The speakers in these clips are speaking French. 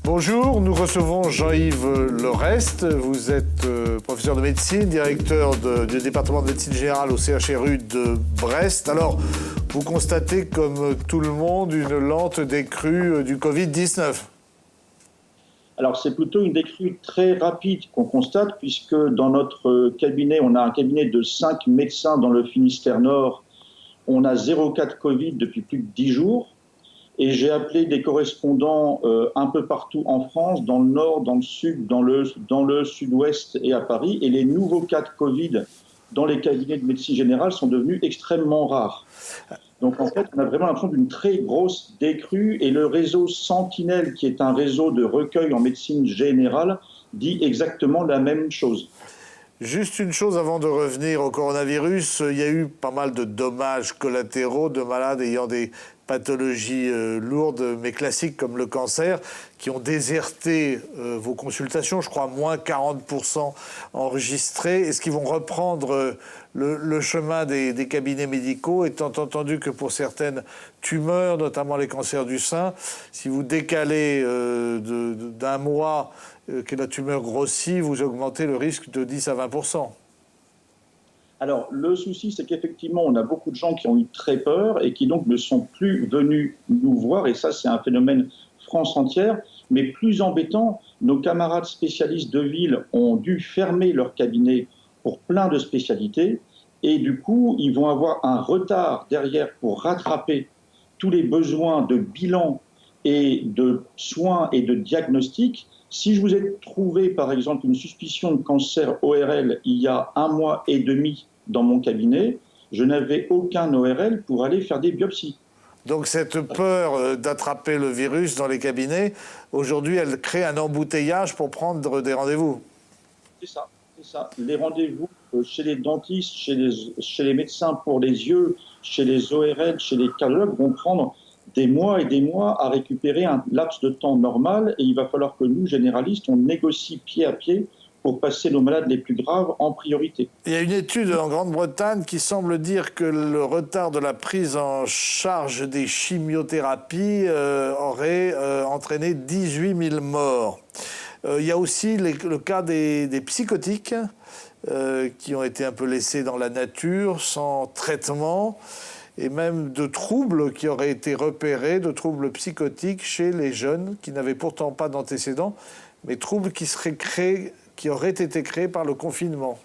Bonjour, nous recevons Jean-Yves Lereste. Vous êtes professeur de médecine, directeur du département de médecine générale au CHRU de Brest. Alors, vous constatez comme tout le monde une lente décrue du Covid-19. Alors, c'est plutôt une décrue très rapide qu'on constate, puisque dans notre cabinet, on a un cabinet de 5 médecins dans le Finistère Nord. On a 0 cas de Covid depuis plus de 10 jours. Et j'ai appelé des correspondants un peu partout en France, dans le Nord, dans le Sud, dans le Sud-Ouest et à Paris. Et les nouveaux cas de Covid dans les cabinets de médecine générale sont devenus extrêmement rares. Donc en fait, on a vraiment l'impression d'une très grosse décrue. Et le réseau Sentinelle, qui est un réseau de recueil en médecine générale, dit exactement la même chose. Juste une chose avant de revenir au coronavirus, il y a eu pas mal de dommages collatéraux de malades ayant des pathologies lourdes mais classiques comme le cancer qui ont déserté vos consultations, je crois moins 40% enregistrés. Est-ce qu'ils vont reprendre le chemin des cabinets médicaux, étant entendu que pour certaines tumeurs, notamment les cancers du sein, si vous décalez d'un mois que la tumeur grossit, vous augmentez le risque de 10 à 20%. Alors, le souci, c'est qu'effectivement, on a beaucoup de gens qui ont eu très peur et qui donc ne sont plus venus nous voir. Et ça, c'est un phénomène France entière. Mais plus embêtant, nos camarades spécialistes de ville ont dû fermer leur cabinet pour plein de spécialités. Et du coup, ils vont avoir un retard derrière pour rattraper tous les besoins de bilan et de soins et de diagnostic. Si je vous ai trouvé, par exemple, une suspicion de cancer ORL il y a 1 mois et demi dans mon cabinet, je n'avais aucun ORL pour aller faire des biopsies. Donc cette peur d'attraper le virus dans les cabinets, aujourd'hui, elle crée un embouteillage pour prendre des rendez-vous. C'est ça, c'est ça. Les rendez-vous chez les dentistes, chez les médecins pour les yeux, chez les ORL, chez les cardiologues vont prendre des mois et des mois à récupérer un laps de temps normal, et il va falloir que nous, généralistes, on négocie pied à pied pour passer nos malades les plus graves en priorité. Il y a une étude en Grande-Bretagne qui semble dire que le retard de la prise en charge des chimiothérapies aurait entraîné 18 000 morts. Il y a aussi le cas des psychotiques qui ont été un peu laissés dans la nature, sans traitement, et même de troubles qui auraient été repérés, de troubles psychotiques chez les jeunes qui n'avaient pourtant pas d'antécédents, mais troubles qui auraient été créés par le confinement.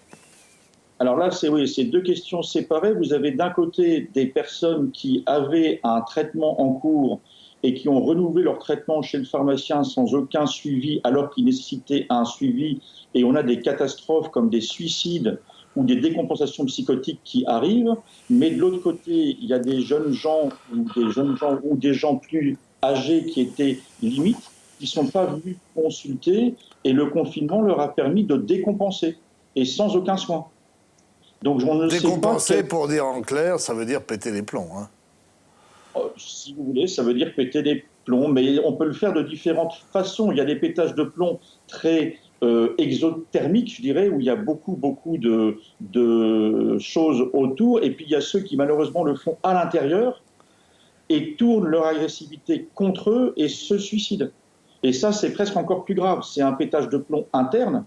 Alors là, c'est deux questions séparées. Vous avez d'un côté des personnes qui avaient un traitement en cours et qui ont renouvelé leur traitement chez le pharmacien sans aucun suivi alors qu'il nécessitait un suivi. Et on a des catastrophes comme des suicides ou des décompensations psychotiques qui arrivent. Mais de l'autre côté, il y a des jeunes gens ou des gens plus âgés qui étaient limites, qui ne sont pas venus consulter, et le confinement leur a permis de décompenser, et sans aucun soin. Donc on ne décompenser, sait pas pour dire en clair, ça veut dire péter les plombs. Hein. Si vous voulez, ça veut dire péter les plombs, mais on peut le faire de différentes façons. Il y a des pétages de plomb très exothermiques, je dirais, où il y a beaucoup de choses autour, et puis il y a ceux qui malheureusement le font à l'intérieur et tournent leur agressivité contre eux et se suicident. Et ça, c'est presque encore plus grave. C'est un pétage de plomb interne.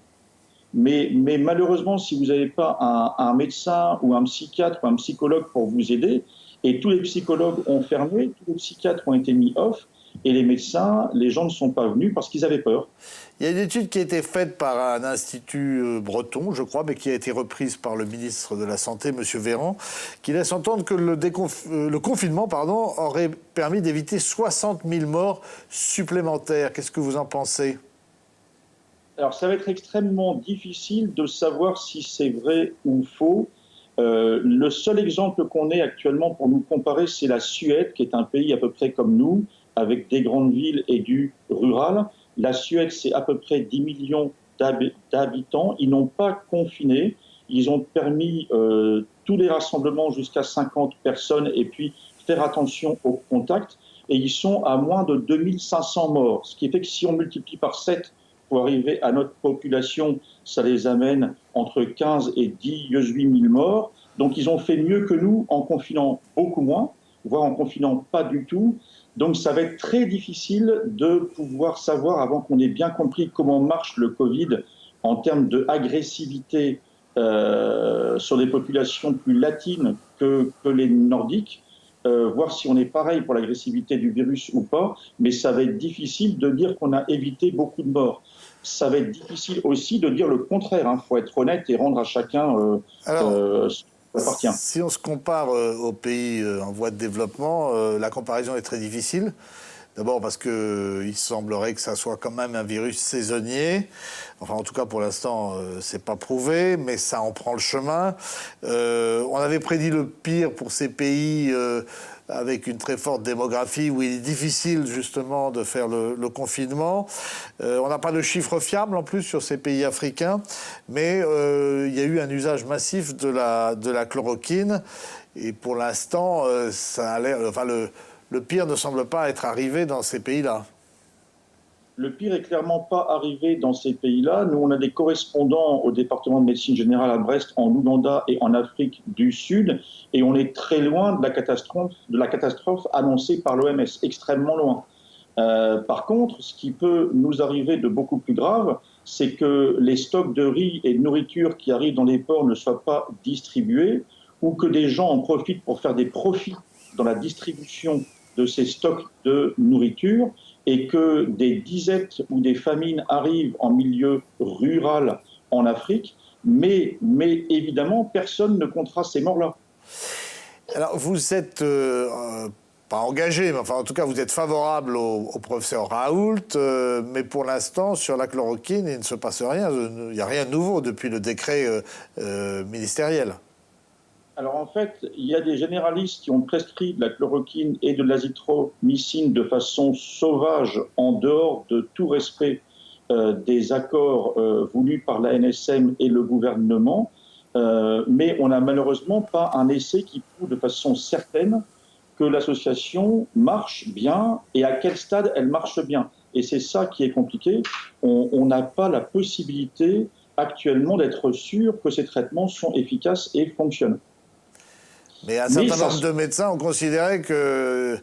Mais malheureusement, si vous n'avez pas un médecin ou un psychiatre ou un psychologue pour vous aider, et tous les psychologues ont fermé, tous les psychiatres ont été mis off, et les médecins, les gens ne sont pas venus parce qu'ils avaient peur. Il y a une étude qui a été faite par un institut breton, je crois, mais qui a été reprise par le ministre de la Santé, M. Véran, qui laisse entendre que le confinement aurait permis d'éviter 60 000 morts supplémentaires. Qu'est-ce que vous en pensez ? Alors, ça va être extrêmement difficile de savoir si c'est vrai ou faux. Le seul exemple qu'on ait actuellement pour nous comparer, c'est la Suède, qui est un pays à peu près comme nous, avec des grandes villes et du rural. La Suède, c'est à peu près 10 millions d'habitants. Ils n'ont pas confiné. Ils ont permis tous les rassemblements jusqu'à 50 personnes et puis faire attention aux contacts. Et ils sont à moins de 2500 morts. Ce qui fait que si on multiplie par 7 pour arriver à notre population, ça les amène entre 15 et 18 000 morts. Donc ils ont fait mieux que nous en confinant beaucoup moins, voire en confinant pas du tout. Donc ça va être très difficile de pouvoir savoir, avant qu'on ait bien compris comment marche le Covid en termes d'agressivité sur des populations plus latines que les nordiques, voir si on est pareil pour l'agressivité du virus ou pas, mais ça va être difficile de dire qu'on a évité beaucoup de morts. Ça va être difficile aussi de dire le contraire. Il faut être honnête et rendre à chacun Alors, ce qui appartient. si on se compare aux pays en voie de développement, la comparaison est très difficile. D'abord parce qu'il semblerait que ça soit quand même un virus saisonnier. Enfin, en tout cas, pour l'instant, c'est pas prouvé, mais ça en prend le chemin. On avait prédit le pire pour ces pays avec une très forte démographie où il est difficile justement de faire le confinement. On n'a pas de chiffres fiables en plus sur ces pays africains, mais il y a eu un usage massif de la chloroquine. Et pour l'instant, ça a l'air... Enfin, le pire ne semble pas être arrivé dans ces pays-là. Le pire est clairement pas arrivé dans ces pays-là. Nous, on a des correspondants au département de médecine générale à Brest, en Ouganda et en Afrique du Sud, et on est très loin de la catastrophe annoncée par l'OMS, extrêmement loin. Par contre, ce qui peut nous arriver de beaucoup plus grave, c'est que les stocks de riz et de nourriture qui arrivent dans les ports ne soient pas distribués, ou que des gens en profitent pour faire des profits dans la distribution de ces stocks de nourriture, et que des disettes ou des famines arrivent en milieu rural en Afrique, mais évidemment, personne ne comptera ces morts-là. Alors, vous êtes pas engagé, mais enfin, en tout cas, vous êtes favorable au professeur Raoult, mais pour l'instant, sur la chloroquine, il ne se passe rien. Il n'y a rien de nouveau depuis le décret ministériel. Alors en fait, il y a des généralistes qui ont prescrit de la chloroquine et de l'azithromycine de façon sauvage, en dehors de tout respect des accords voulus par l'ANSM et le gouvernement, mais on n'a malheureusement pas un essai qui prouve de façon certaine que l'association marche bien et à quel stade elle marche bien. Et c'est ça qui est compliqué. On n'a pas la possibilité actuellement d'être sûr que ces traitements sont efficaces et fonctionnent. Mais un certain nombre de médecins ont considéré que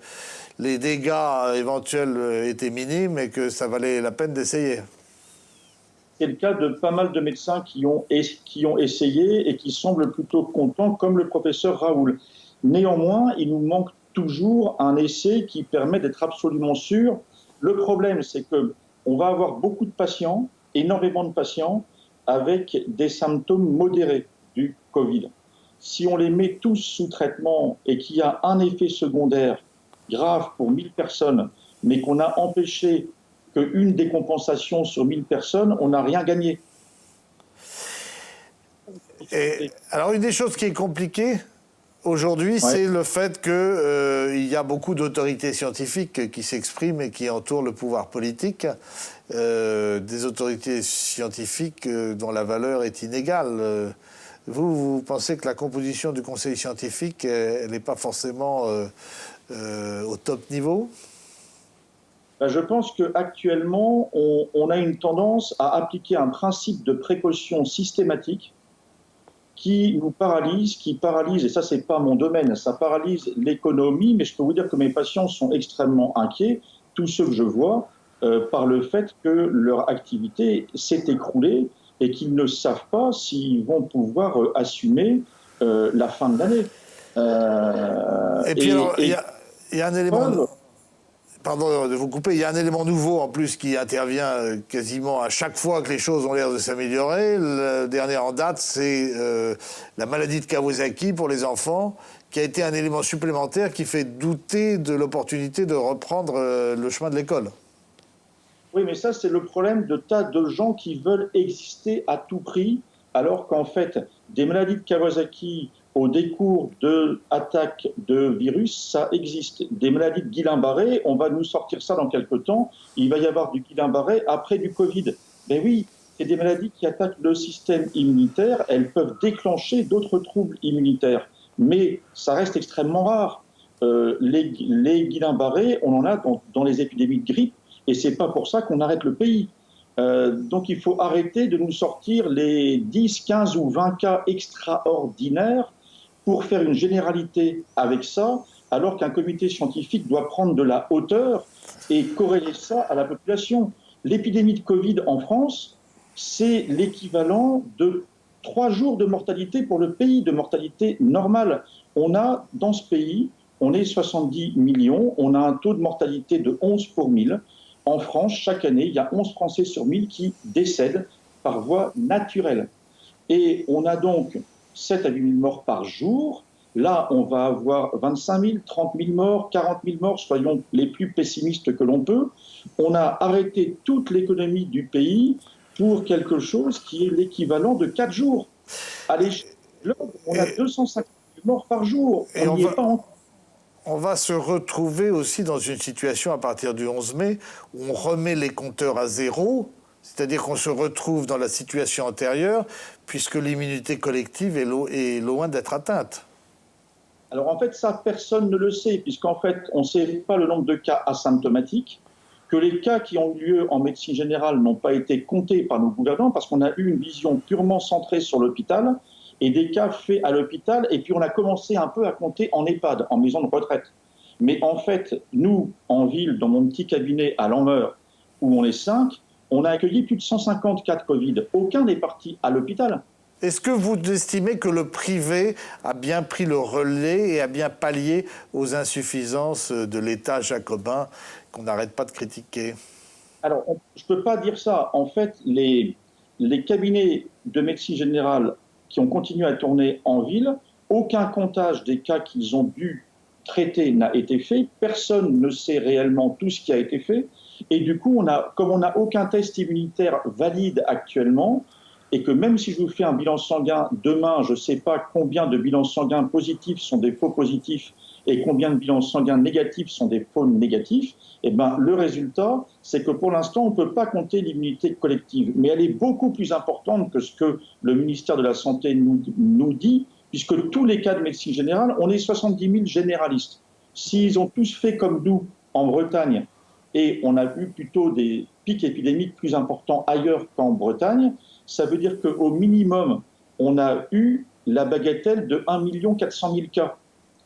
les dégâts éventuels étaient minimes et que ça valait la peine d'essayer. C'est le cas de pas mal de médecins qui ont essayé et qui semblent plutôt contents, comme le professeur Raoult. Néanmoins, il nous manque toujours un essai qui permet d'être absolument sûr. Le problème, c'est qu'on va avoir beaucoup de patients, énormément de patients, avec des symptômes modérés du Covid. Si on les met tous sous traitement et qu'il y a un effet secondaire grave pour 1000 personnes, mais qu'on a empêché qu'une décompensation sur 1000 personnes, on n'a rien gagné. Et alors, une des choses qui est compliquée aujourd'hui, c'est le fait qu'il y a beaucoup d'autorités scientifiques qui s'expriment et qui entourent le pouvoir politique. Des autorités scientifiques dont la valeur est inégale. Vous pensez que la composition du conseil scientifique, elle n'est pas forcément au top niveau ? Je pense qu'actuellement, on a une tendance à appliquer un principe de précaution systématique qui nous paralyse, et ça, c'est pas mon domaine, ça paralyse l'économie, mais je peux vous dire que mes patients sont extrêmement inquiets, tous ceux que je vois, par le fait que leur activité s'est écroulée et qu'ils ne savent pas s'ils vont pouvoir assumer la fin de l'année. Et puis alors, il y a un élément... Pardon de vous couper, il y a un élément nouveau en plus qui intervient quasiment à chaque fois que les choses ont l'air de s'améliorer. Le dernier en date, c'est la maladie de Kawasaki pour les enfants, qui a été un élément supplémentaire qui fait douter de l'opportunité de reprendre le chemin de l'école. Oui, mais ça, c'est le problème de tas de gens qui veulent exister à tout prix, alors qu'en fait, des maladies de Kawasaki au décours d'attaques de virus, ça existe. Des maladies de Guillain-Barré, on va nous sortir ça dans quelques temps, il va y avoir du Guillain-Barré après du Covid. Mais oui, c'est des maladies qui attaquent le système immunitaire, elles peuvent déclencher d'autres troubles immunitaires, mais ça reste extrêmement rare. Les Guillain-Barré, on en a dans les épidémies de grippe, et c'est pas pour ça qu'on arrête le pays. Donc il faut arrêter de nous sortir les 10, 15 ou 20 cas extraordinaires pour faire une généralité avec ça alors qu'un comité scientifique doit prendre de la hauteur et corréler ça à la population. L'épidémie de Covid en France, c'est l'équivalent de 3 jours de mortalité pour le pays, de mortalité normale. On a, dans ce pays, on est 70 millions, on a un taux de mortalité de 11 pour 1000. En France, chaque année, il y a 11 Français sur 1000 qui décèdent par voie naturelle. Et on a donc 7 à 8 000 morts par jour. Là, on va avoir 25 000, 30 000 morts, 40 000 morts, soyons les plus pessimistes que l'on peut. On a arrêté toute l'économie du pays pour quelque chose qui est l'équivalent de 4 jours. À l'échelle du globe, on a 250 000 morts par jour. On n'y est pas encore. On va se retrouver aussi dans une situation à partir du 11 mai où on remet les compteurs à zéro, c'est-à-dire qu'on se retrouve dans la situation antérieure puisque l'immunité collective est loin d'être atteinte. Alors en fait, ça, personne ne le sait, puisqu'en fait, on ne sait pas le nombre de cas asymptomatiques, que les cas qui ont eu lieu en médecine générale n'ont pas été comptés par nos gouvernants, parce qu'on a eu une vision purement centrée sur l'hôpital, et des cas faits à l'hôpital, et puis on a commencé un peu à compter en EHPAD, en maison de retraite. Mais en fait, nous, en ville, dans mon petit cabinet à Lanmeur, où on est 5, on a accueilli plus de 150 cas de Covid. Aucun n'est parti à l'hôpital. Est-ce que vous estimez que le privé a bien pris le relais et a bien pallié aux insuffisances de l'État jacobin qu'on n'arrête pas de critiquer? Alors, je ne peux pas dire ça. En fait, les cabinets de médecine générale qui ont continué à tourner en ville, aucun comptage des cas qu'ils ont dû traiter n'a été fait. Personne ne sait réellement tout ce qui a été fait. Et du coup, comme on n'a aucun test immunitaire valide actuellement, et que même si je vous fais un bilan sanguin demain, je ne sais pas combien de bilans sanguins positifs sont des faux positifs et combien de bilans sanguins négatifs sont des faux négatifs, eh ben, le résultat, c'est que pour l'instant, on ne peut pas compter l'immunité collective. Mais elle est beaucoup plus importante que ce que le ministère de la Santé nous dit, puisque tous les cas de médecine générale, on est 70 000 généralistes. S'ils ont tous fait comme nous en Bretagne, et on a eu plutôt des pics épidémiques plus importants ailleurs qu'en Bretagne, ça veut dire qu'au minimum, on a eu la bagatelle de 1 400 000 cas.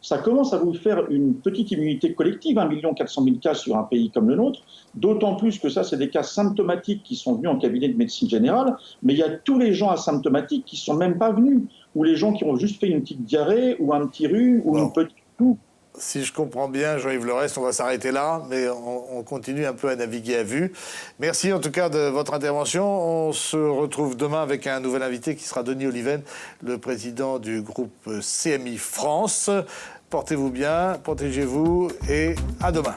Ça commence à vous faire une petite immunité collective, 1 400 000 cas sur un pays comme le nôtre, d'autant plus que ça, c'est des cas symptomatiques qui sont venus en cabinet de médecine générale, mais il y a tous les gens asymptomatiques qui ne sont même pas venus, ou les gens qui ont juste fait une petite diarrhée, ou un petit rhume, ou une petite toux. Si je comprends bien, Jean-Yves Leurest, on va s'arrêter là, mais on continue un peu à naviguer à vue. Merci en tout cas de votre intervention. On se retrouve demain avec un nouvel invité qui sera Denis Oliven, le président du groupe CMI France. Portez-vous bien, protégez-vous et à demain.